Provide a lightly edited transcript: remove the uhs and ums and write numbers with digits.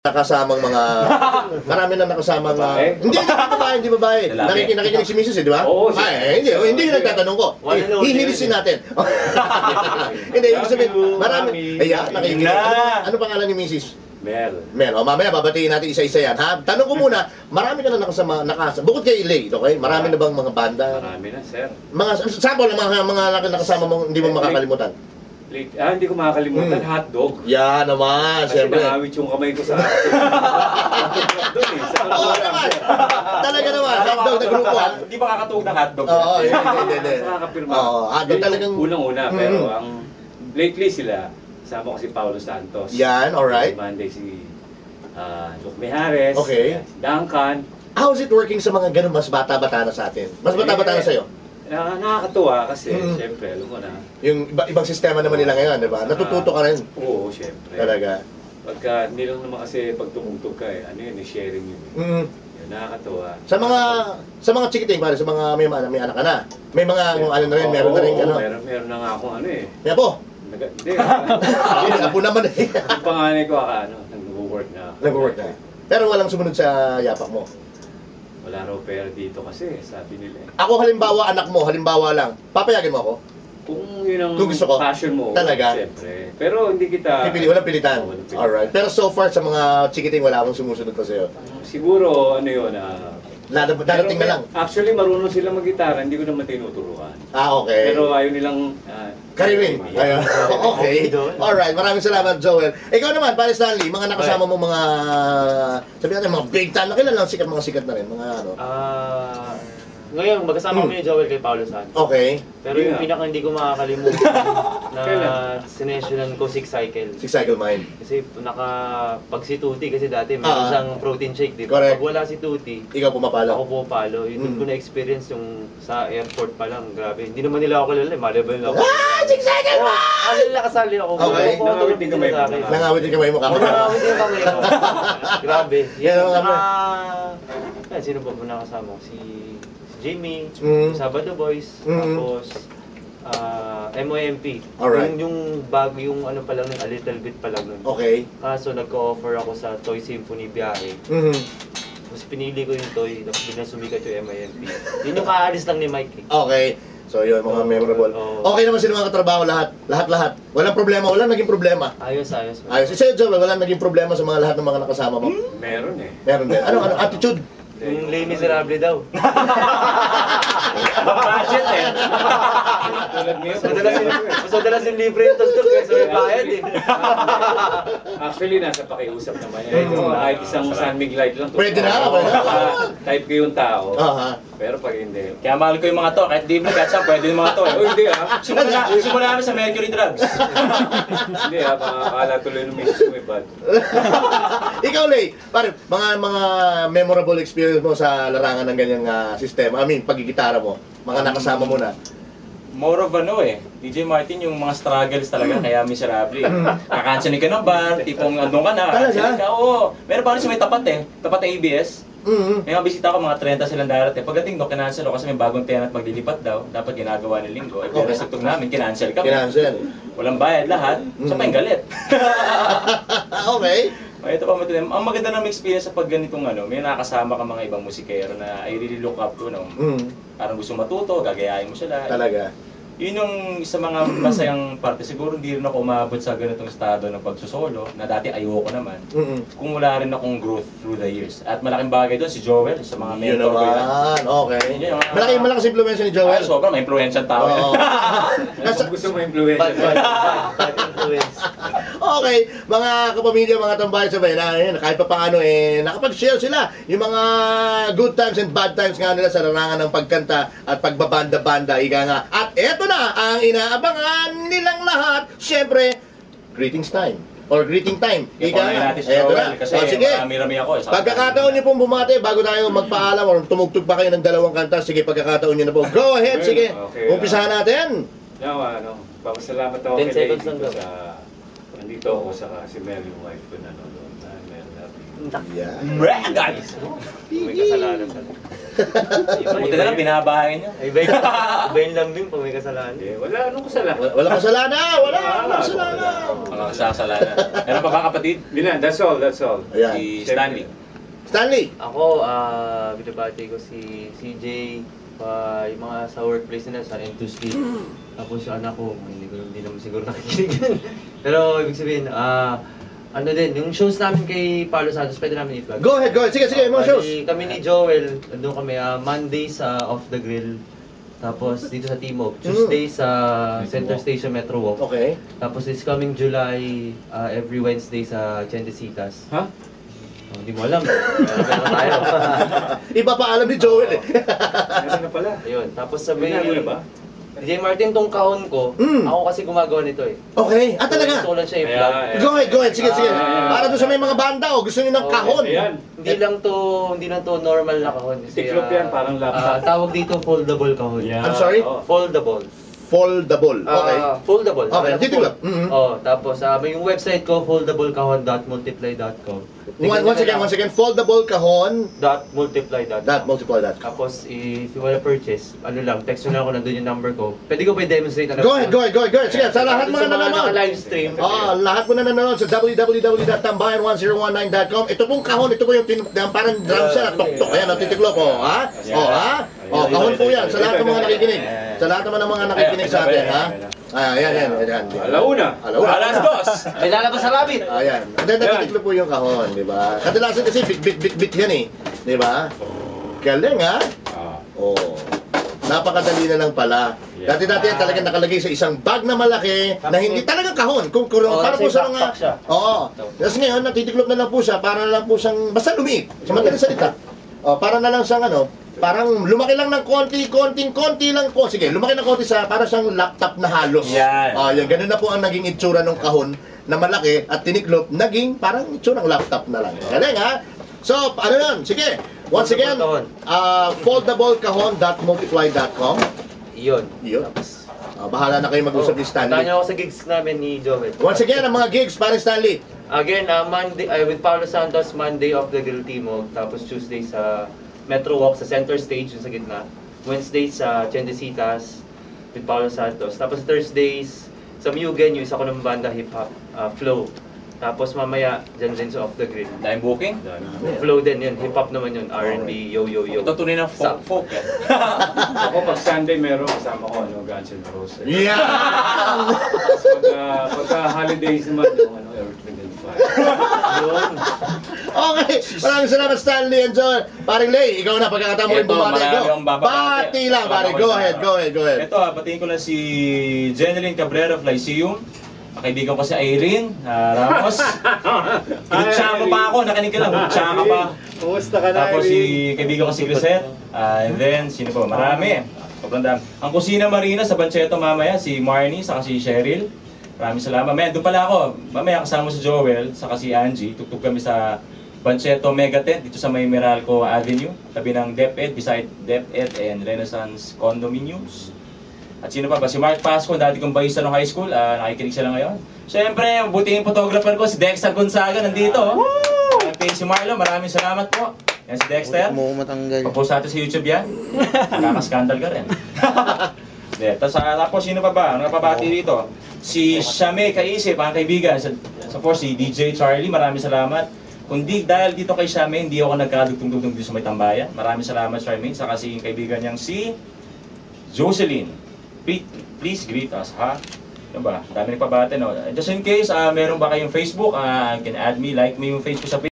nakasamang mga marami na nakasamang hindi babae. Nakikinig si Mrs. di ba? Oo, hindi yung nagtatanong ko. Hihilisin natin. Hindi, ibig sabihin, marami. Nakikinig. Ano pangalan ni Mrs.? Mel. O mamaya babatiin natin isa-isa yan, ha? Tanong ko muna, marami ka na nakasama, bukod kay Lay, okay? Marami na bang mga banda? Marami na, sir. Mga sample ng mga nakasama mo hindi mo makakalimutan. Hindi ko makakalimutan, hotdog. Yan naman, kasi siyempre. Kasi nangawit yung kamay ko sa doon eh. Oo naman. Talaga naman, hotdog na grupo. Hindi ba kakatuog ng hotdog? Oo, hindi. Nakakapirma. Oo, hotdog talagang... Unang-una, pero ang lately sila, kasama ko si Paulo Santos. Yan, alright. Monday si Luc Mijares. Okay. Si Duncan. How's it working sa mga ganun mas bata-bata na sa atin? Mas bata-bata na sa'yo? Nakakatuwa kasi, siyempre, alam mo na. Yung ibang sistema naman nila ngayon, di ba? Natututo ka rin. Oo, siyempre. Talaga. Pagka, hindi lang naman kasi pag tumugtog ka ano yun, sharing yun. Yun, nakakatuwa. Sa mga chikiting, pare, sa mga may anak ka na. May mga ano na rin, meron na rin ano. Meron na nga akong ano eh. May apo? Hindi. Apo naman eh. Yung panganay ko, nag-work na. Nag-work na. Pero walang sumunod sa yapak mo. Wala raw pera dito kasi, sabi nila eh. Ako halimbawa, anak mo, halimbawa lang, papayagan mo ako? Kung yun ang gusto ko, passion mo, talaga? Siyempre. Pero hindi kita... Walang pilitan? Alright. Pero so far, sa mga chikiting, wala akong sumusunod pa sa'yo? Siguro, ano yun, darating na lang. Actually, marunong sila mag-gitara, hindi ko naman tinuturuan. Okay. Pero ayaw nilang... Karirin. Okay. Alright, maraming salamat, Joel. Ikaw naman, pare Stanley, mga nakasama mo mga... Sabi natin, mga big time na kilala, mga sikat na rin, mga ano. Ngayon, magkasama kami ni Joel kay Paulo Santos. Okay. Pero yung pinaka hindi ko makakalimutan na sinesyonan ko, Six Cycle. Six Cycle Mind. Kasi pag si Tuti, kasi dati may isang protein shake, di ba? Correct. Pag wala si Tuti, ikaw pumapalo. Ako pumapalo. Yun ko na-experience yung sa airport pa lang, grabe. Hindi naman nila ako kilala, malibay lang ako. Six Cycle Mind! Kasali ako. Okay. Nangawit din kamay mo. Nangawit din kamay mo. Nangawit din kamay mo. Grabe. Yan sino ba nakasama ko? Si Jimmy, Sabado Boys, tapos MOMP. Alright. Yung bago, yung ano pa lang nun, a little bit pa lang nun. Okay. Kaso nagko-offer ako sa Toy Symphony biyahe. Tapos pinili ko yung toy, tapos biglang sumikat yung MIMP. Yun yung kaalis lang ni Mike eh. Okay. So yun, mga memorable. Okay naman sila mga katrabaho lahat. Lahat. Walang problema, walang naging problema. Ayos. Sa'yo, Joel, walang naging problema sa mga lahat ng mga nakasama mo? Meron eh. Meron din. Ano, attitude? Yung Les Miserables daw. Budget eh. Tulad ngayon. Mas madalas yung libre yung tugtog kaysa may bayad eh. Actually, nasa pakiusap naman yan. Kahit isang San Mig light lang. Pwede na. Type ko yung tao. Pero pag hindi. Kaya mahal ko yung mga to. Kahit di mo kahit saan, pwede yung mga to. Hindi Simula namin sa Mercury Drugs. Hindi makakala tuloy ng misis ko may bad. Ikaw, Lay, pare, mga memorable experience mo sa larangan ng ganyang sistema? I mean, pagigitara mo, mga nakasama mo na. More of DJ Martin, yung mga struggles talaga, kaya miserable. Kakansanin ka ng bar, tipong andun ka na. Talaga? Oo. Meron pa rin sa may tapat tapat ng ABS. May mga bisita ko, mga 30 silang darating. Pagdating doon, kinansel ako kasi may bagong tenant maglilipat daw. Dapat ginagawa ni Linggo. Pero sa tugtog namin, kinansel kami. Walang bayad lahat. Sa pa yung galit. Okay. Ito pa matuloy. Ang maganda ng experience sa pag ganitong may nakakasama ka mga ibang musikero na I really look up to. Parang gusto matuto, gagayahin mo sila. Talaga. Yun yung sa mga masayang parte. Siguro hindi rin ako umabot sa ganitong estado ng pagsusolo na dati ayoko naman. Kung wala rin akong growth through the years. At malaking bagay doon si Joel sa mga mentor ko yan. Okay. Malaking impluwensya ni Joel. Sobrang may influensya tao yan. Gusto mo influensya. Bad influence. Okay, mga kapamilya, mga tambahay sabay na kahit pa paano nakapag-share sila yung mga good times and bad times nga nila sa larangan ng pagkanta at pagbabanda-banda, ika nga. At eto na ang inaabangan nilang lahat. Siyempre, greetings time. Or greeting time. Ika nga. Eto na. Sige. Marami-rami ako. Pagkakataon niyo pong bumate bago tayo magpaalam or tumugtog pa kayo ng dalawang kanta. Sige, pagkakataon niyo na po. Go ahead, sige. Umpisahan natin. Papasalamat ako kay Lady ko sa... Nandito ako sa si Mel, yung wife ko na nanonood. Yan. Guys! May kasalanan pala. Buti na lang, binabahay niyo. Iba yung lambing pag may kasalanan. Wala, anong kasalanan? Wala kasalanan! Wala kasalanan! Mga kasalanan. Meron pa ba kapatid? Hindi na, that's all. Ayan. Si Stanley. Stanley! Ako, binabati ko si CJ, yung mga sa workplace nila, sa N2Speed. Tapos yung anak ko, hindi naman siguro nakikinig. Pero ibig sabihin, ano din, yung shows namin kay Paolo Santos, pwede namin i-plug. Go ahead. Sige, mga shows. Kami ni Joel, doon kami, Monday sa Off the Grill. Tapos dito sa Timog, Tuesday sa Center Station Metro Walk. Okay. Tapos this coming July, every Wednesday sa Chendesitas. Ha? Hindi mo alam. Meron tayo. Iba pa alam ni Joel eh. Meron na pala. Ayun, tapos sa may... Binago na ba? DJ Martin, tong kahon ko, ako kasi gumagawa nito eh. Okay. Talaga? Gusto ko lang siya i-plug. Go ahead. Sige. Para doon sa may mga banda gusto niyo ng kahon. Ayan. Hindi lang to normal na kahon. Kasi, Tiklop yan, parang laptop. tawag dito foldable kahon. I'm sorry? Foldable. Foldable. Okay. Foldable. Okay, titiklop. Tapos may yung website ko, foldablecahon.multiply.com. Once again, foldablecahon.multiply.com. .multiply.com. Tapos, if you wanna purchase, text nyo lang ako, nandun yung number ko. Pwede ko ba i-demonstrate? Go ahead. Sige, sa lahat mga nanonood. Naka-livestream. Lahat mo na nanonood sa www.tambayan1019.com. Ito pong kahon, ito po yung parang drum set, tok-tok. Ayan, titiklop ko. Kahon po yan. Sa lahat ng mga nakikinig. Sa lahat naman ng mga nakikinig sa atin, ha? Ayan. Alauna. Alas dos! May lalabas sa rabbit! Ayan. Natitiklop po yung kahon, di ba? Kadalasan kasi bit yan eh. Di ba? Galing, ha? Napakadali na lang pala. Dati-dati yan talagang nakalagay sa isang bag na malaki na hindi talagang kahon. Para po sa mga... Tapos ngayon, natitiklop na lang po siya para na lang po siyang... Basta lumiit. Sa madaling salita. Para na lang siyang parang lumaki lang ng konti lang po. Sige, lumaki ng konti para siyang laptop na halos. Yan. Ganun na po ang naging itsura ng kahon na malaki at tiniklop, naging parang itsurang laptop na lang. Galing, ha? So, sige. Once again, foldablecahon.multiply.com. Yun. Tapos, bahala na kayo mag-usap ni Stanley. Tanya ako sa gigs namin ni Joel. Once again, ang mga gigs, parang Stanley. Again, Monday, with Paolo Santos, Monday of the Grill Timog. Tapos Tuesday sa Metro Walk, sa center stage, yung sa gitna. Wednesday sa Chendesitas with Paolo Santos. Tapos Thursdays sa Mugen, yung isa ko ng banda hip-hop, Flow. Tapos mamaya, dyan din sa Off the Grill. Dahil booking? Flow din yun, hip-hop naman yun, R&B, yo. Ito tunay ng folk eh. Ako pag Sunday meron kasama ko Guns N' Roses. Yeah! Pagka holidays naman Earth, Wind & Fire. Yun. Okay, maraming salamat Stanley and Joel. Paring Lay, ikaw na pagkakataon mo rin bumati. Bati lang, pare. Go ahead. Ito, batiin ko lang si Jeneline Cabrera of Lyceum. Kaibigan ko si Irene Ramos. Kinutsa pa ako, nakinig ka lang. Kinutsa ka pa. Kumusta ka na, Tapos kaibigan ko si Crisette. And then, sino pa? Marami. Sobrang dami. Ang Kusina Marina sa Bancheto mamaya, si Marnie, saka si Cheryl. Maraming salamat. Mamaya, doon pala ako. Mamaya kasama si Joel, saka si Angie. Tugtog kami sa Bancheto Megatent dito sa may Meralco Avenue. Tabi ng DepEd, beside DepEd and Renaissance Condominiums. At sino pa ba? Si Mark Pasco, dati kong bayista ng high school. Nakikinig sila ngayon. Siyempre, buting photographer ko, si Dexter Gonzaga, nandito. Si Marlo, maraming salamat po. Yan si Dexter. Papost natin sa YouTube yan. Kakaskandal ka rin. Tapos sino pa ba? Ano napabati dito? Si Shame Kaisip, ang kaibigan. Sa si DJ Charlie, maraming salamat. Kundi dahil dito kay Shame, hindi ako nagkadugtong-dugtong dito sa may tambayan. Maraming salamat, Charmaine. Saka si kaibigan niyang si Jocelyn. Please greet us, ha? Yan ba? Dami nagpabate, no? Just in case, meron ba kayong Facebook, can add me, like me yung Facebook sa